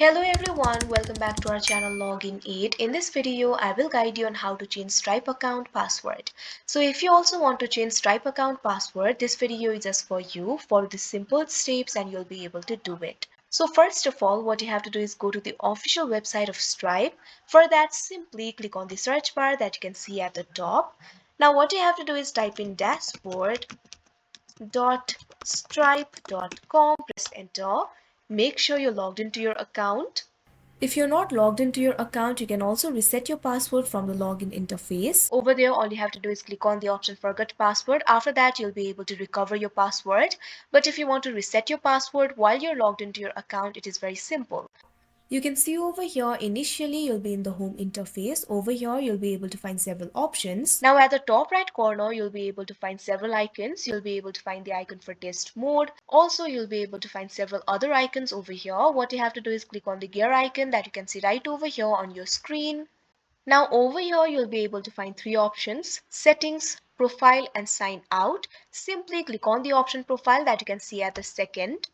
Hello everyone, welcome back to our channel Login 8. In this video, I will guide you on how to change Stripe account password. So if you also want to change Stripe account password, this video is just for you. Follow the simple steps and you'll be able to do it. So first of all, what you have to do is go to the official website of Stripe. For that, simply click on the search bar that you can see at the top. Now what you have to do is type in dashboard.stripe.com, press enter. Make sure you're logged into your account. If you're not logged into your account, you can also reset your password from the login interface. Over there, all you have to do is click on the option forget password. After that, you'll be able to recover your password. But if you want to reset your password while you're logged into your account, it is very simple. You can see over here, initially you'll be in the home interface. Over here, you'll be able to find several options. Now at the top right corner, you'll be able to find several icons. You'll be able to find the icon for test mode. Also, you'll be able to find several other icons over here. What you have to do is click on the gear icon that you can see right over here on your screen. Now over here, you'll be able to find three options: settings, profile, and sign out. Simply click on the option profile that you can see at the second.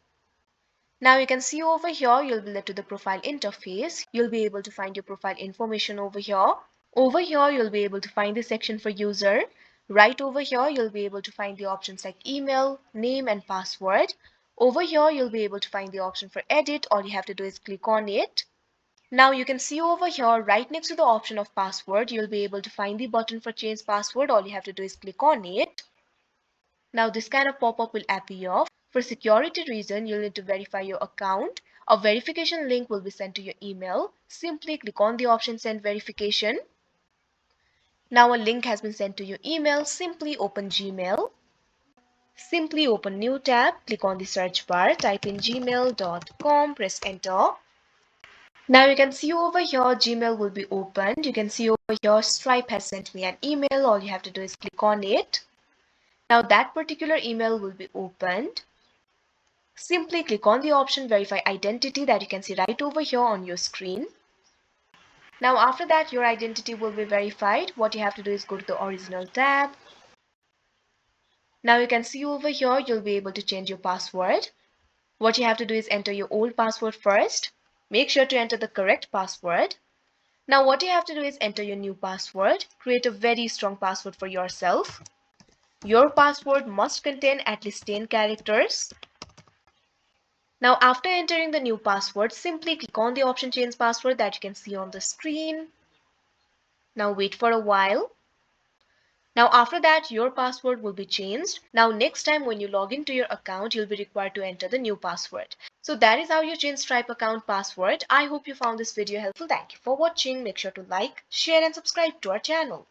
Now you can see over here, you'll be led to the profile interface. You'll be able to find your profile information over here. Over here, you'll be able to find the section for user. Right over here, you'll be able to find the options like email, name, and password. Over here, you'll be able to find the option for edit. All you have to do is click on it. Now you can see over here, right next to the option of password, you'll be able to find the button for change password. All you have to do is click on it. Now this kind of pop-up will appear. For security reason, you'll need to verify your account. A verification link will be sent to your email. Simply click on the option send verification. Now a link has been sent to your email. Simply open Gmail. Simply open new tab. Click on the search bar. Type in gmail.com. Press enter. Now you can see over here Gmail will be opened. You can see over here Stripe has sent me an email. All you have to do is click on it. Now that particular email will be opened. Simply click on the option verify identity that you can see right over here on your screen. Now after that your identity will be verified. What you have to do is go to the original tab. Now you can see over here you'll be able to change your password. What you have to do is enter your old password first. Make sure to enter the correct password. Now what you have to do is enter your new password. Create a very strong password for yourself. Your password must contain at least 10 characters. Now after entering the new password, simply click on the option change password that you can see on the screen. Now wait for a while. Now after that your password will be changed. Now next time when you log into your account, you'll be required to enter the new password. So that is how you change Stripe account password. I hope you found this video helpful. Thank you for watching. Make sure to like, share and subscribe to our channel.